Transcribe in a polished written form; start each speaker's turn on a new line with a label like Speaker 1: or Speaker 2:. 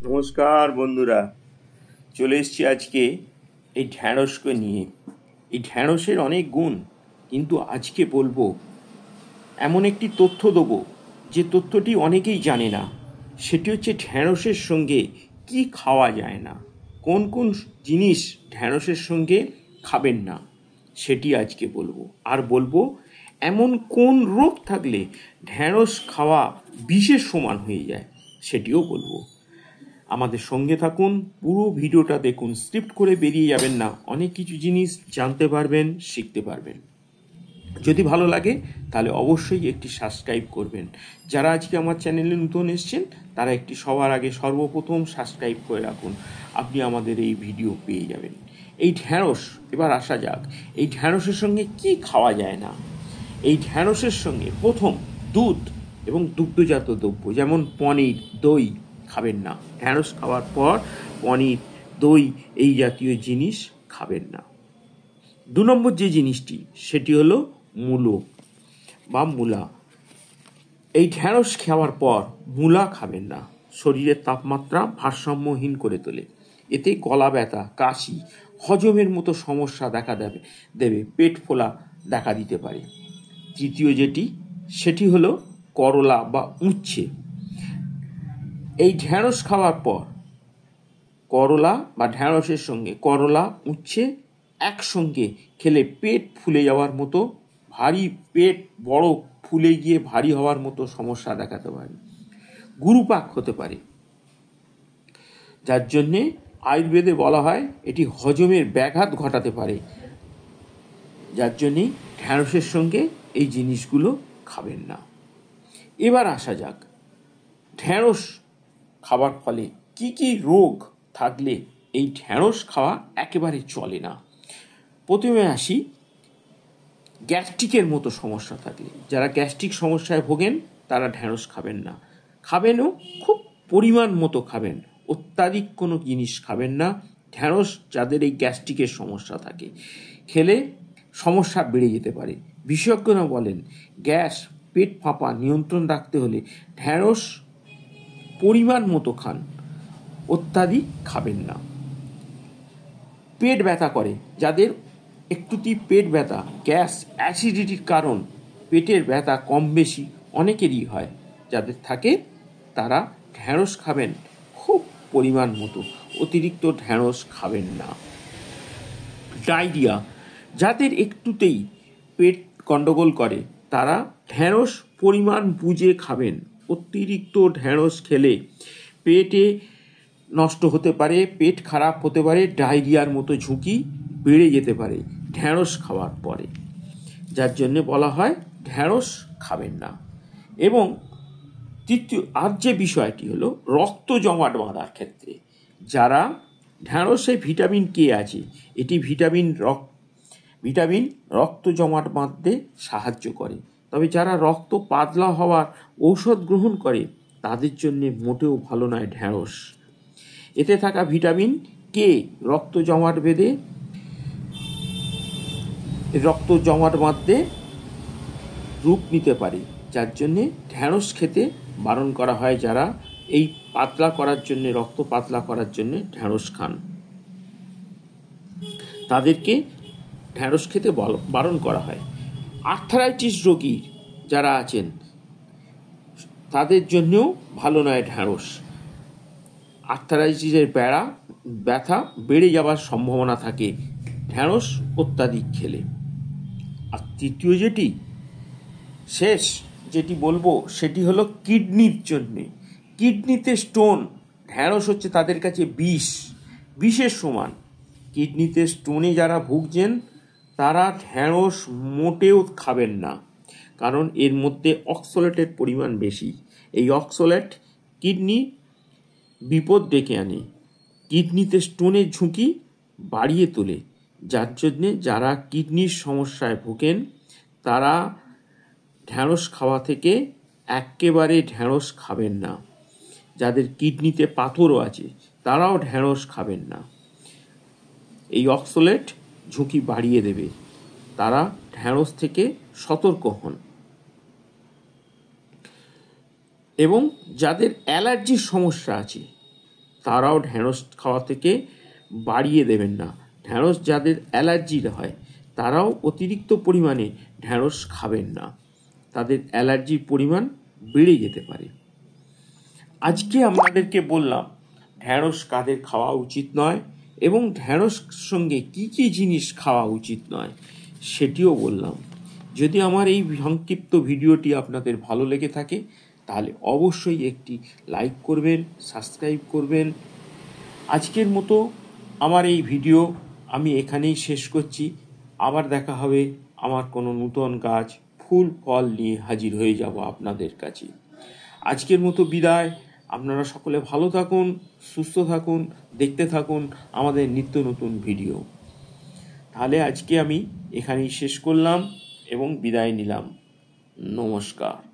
Speaker 1: নমস্কার বন্ধুরা, চলে এসেছি আজকে এই ঢ্যাঁড়সকে নিয়ে। এই ঢ্যাঁড়সের অনেক গুণ, কিন্তু আজকে বলবো এমন একটি তথ্য দেবো যে তথ্যটি অনেকেই জানে না। সেটি হচ্ছে ঢ্যাঁড়সের সঙ্গে কি খাওয়া যায় না, কোন কোন জিনিস ঢ্যাঁড়সের সঙ্গে খাবেন না, সেটি আজকে বলবো। আর বলবো এমন কোন রোগ থাকলে ঢ্যাঁড়স খাওয়া বিষের সমান হয়ে যায়, সেটিও বলবো। আমাদের সঙ্গে থাকুন, পুরো ভিডিওটা দেখুন, স্ক্রিপ্ট করে বেরিয়ে যাবেন না। অনেক কিছু জিনিস জানতে পারবেন, শিখতে পারবেন। যদি ভালো লাগে তাহলে অবশ্যই একটি সাবস্ক্রাইব করবেন। যারা আজকে আমার চ্যানেলে নতুন এসেছেন তারা একটি সবার আগে সর্বপ্রথম সাবস্ক্রাইব করে রাখুন, আপনি আমাদের এই ভিডিও পেয়ে যাবেন। এই ঢ্যাঁড়স, এবার আসা যাক এই ঢ্যাঁড়সের সঙ্গে কি খাওয়া যায় না। এই ঢ্যাঁড়সের সঙ্গে প্রথম দুধ এবং দুগ্ধজাত দ্রব্য যেমন পনির, দই খাবেন না। ঢ্যাঁড়স খাওয়ার পর পনির, দই এই জাতীয় জিনিস খাবেন না। 2 নম্বর যে জিনিসটি সেটি হলো মূলো বা মূলা। এই ঢ্যাঁড়স খাওয়ার পর মূলা খাবেন না, শরীরের তাপমাত্রা ভারসাম্যহীন করে তোলে। এতে গলা ব্যথা, কাশি, হজমের মতো সমস্যা দেখা দেবে, পেট ফোলা দেখা দিতে পারে। তৃতীয় যেটি সেটি হলো করলা বা উচ্ছে। এই ঢ্যাঁড়স খাওয়ার পর করলা বা ঢ্যাঁড়সের সঙ্গে করলা, উচ্ছে একসঙ্গে খেলে পেট ফুলে যাওয়ার মতো, ভারী পেট বড় ফুলে গিয়ে ভারী হওয়ার মতো সমস্যা দেখাতে পারে। গুরুপাক হতে পারে, যার জন্যে আয়ুর্বেদে বলা হয় এটি হজমের ব্যাঘাত ঘটাতে পারে। যার জন্যে ঢ্যাঁড়সের সঙ্গে এই জিনিসগুলো খাবেন না। এবার আসা যাক ঢ্যাঁড়স খাবার ফলে কি কি রোগ থাকলে এই ঢ্যাঁড়স খাওয়া একেবারে চলে না। প্রথমে আসি গ্যাস্ট্রিকের মতো সমস্যা থাকলে। যারা গ্যাস্ট্রিক সমস্যায় ভোগেন তারা ঢ্যাঁড়স খাবেন না। খাবেনও খুব পরিমাণ মতো খাবেন, অত্যাধিক কোনো জিনিস খাবেন না। ঢ্যাঁড়স যাদের এই গ্যাস্ট্রিকের সমস্যা থাকে খেলে সমস্যা বেড়ে যেতে পারে। বিশেষজ্ঞরা বলেন গ্যাস, পেট ফাঁপা নিয়ন্ত্রণ রাখতে হলে ঢ্যাঁড়স পরিমাণ মতো খান, অত্যাধিক খাবেন না। পেট ব্যথা করে, যাদের একটুটি পেট ব্যথা, গ্যাস, অ্যাসিডিটির কারণ পেটের ব্যথা কম বেশি অনেকেরই হয়, যাদের থাকে তারা ঢ্যাঁড়স খাবেন খুব পরিমাণ মতো, অতিরিক্ত ঢ্যাঁড়স খাবেন না। ডায়রিয়া, যাদের একটুতেই পেট গণ্ডগোল করে তারা ঢ্যাঁড়স পরিমাণ বুঝে খাবেন। অতিরিক্ত ঢ্যাঁড়স খেলে পেটে নষ্ট হতে পারে, পেট খারাপ হতে পারে, ডায়রিয়ার মতো ঝুঁকি বেড়ে যেতে পারে ঢ্যাঁড়স খাওয়ার পরে, যার জন্যে বলা হয় ঢ্যাঁড়স খাবেন না। এবং তৃতীয় আর যে বিষয়টি হলো রক্ত জমাট বাঁধার ক্ষেত্রে, যারা ঢ্যাঁড়সে ভিটামিন কে আছে, এটি ভিটামিন রক্ত জমাট বাঁধতে সাহায্য করে। তবে যারা রক্ত পাতলা হওয়ার ঔষধ গ্রহণ করে তাদের জন্যে মোটেও ভালো নয় ঢ্যাঁড়স। এতে থাকা ভিটামিন কে রক্ত জমাট বাঁধতে রূপ নিতে পারে, যার জন্যে ঢ্যাঁড়স খেতে বারণ করা হয়। যারা এই পাতলা করার জন্যে, রক্ত পাতলা করার জন্যে ঢ্যাঁড়স খান, তাদেরকে ঢ্যাঁড়স খেতে বারণ করা হয়। আর্থারাইটিস রোগী যারা আছেন তাদের জন্যও ভালো নয় ঢ্যাঁড়স। আর্থারাইটিসের ব্যথা বেড়ে যাওয়ার সম্ভাবনা থাকে ঢ্যাঁড়স অত্যাধিক খেলে। আর তৃতীয় যেটি বলবো সেটি হলো কিডনির জন্যে। কিডনিতে স্টোন, ঢ্যাঁড়স হচ্ছে তাদের কাছে বিষের সমান। কিডনিতে স্টোনে যারা ভুগছেন তারা ঢ্যাঁড়স মোটেও খাবেন না, কারণ এর মধ্যে অক্সালেটের পরিমাণ বেশি। এই অক্সালেট কিডনি বিপদ ডেকে আনে, কিডনিতে স্টোনের ঝুঁকি বাড়িয়ে তোলে। যার জন্যে যারা কিডনির সমস্যায় ভোগেন তারা ঢ্যাঁড়স খাওয়া থেকে একেবারে ঢ্যাঁড়স খাবেন না। যাদের কিডনিতে পাথরও আছে তারাও ঢ্যাঁড়স খাবেন না, এই অক্সালেট ঝুঁকি বাড়িয়ে দেবে। তারা ঢ্যাঁড়স থেকে সতর্ক হন। এবং যাদের অ্যালার্জির সমস্যা আছে তারাও ঢ্যাঁড়স খাওয়া থেকে বাড়িয়ে দেবেন না। ঢ্যাঁড়স যাদের অ্যালার্জির হয় তারাও অতিরিক্ত পরিমাণে ঢ্যাঁড়স খাবেন না, তাদের অ্যালার্জির পরিমাণ বেড়ে যেতে পারে। আজকে আপনাদেরকে বললাম ঢ্যাঁড়স কাদের খাওয়া উচিত নয় এবং ঢ্যাঁড়স সঙ্গে কি কি জিনিস খাওয়া উচিত নয় সেটিও বললাম। যদি আমার এই সংক্ষিপ্ত ভিডিওটি আপনাদের ভালো লেগে থাকে তাহলে অবশ্যই একটি লাইক করবেন, সাবস্ক্রাইব করবেন। আজকের মতো আমার এই ভিডিও আমি এখানেই শেষ করছি। আবার দেখা হবে আমার কোনো নূতন গাছ, ফুল ফল নিয়ে হাজির হয়ে যাব আপনাদের কাছে। আজকের মতো বিদায়। আপনারা সকলে ভালো থাকুন, সুস্থ থাকুন, দেখতে থাকুন আমাদের নিত্য নতুন ভিডিও। তাহলে আজকে আমি এখানেই শেষ করলাম এবং বিদায় নিলাম। নমস্কার।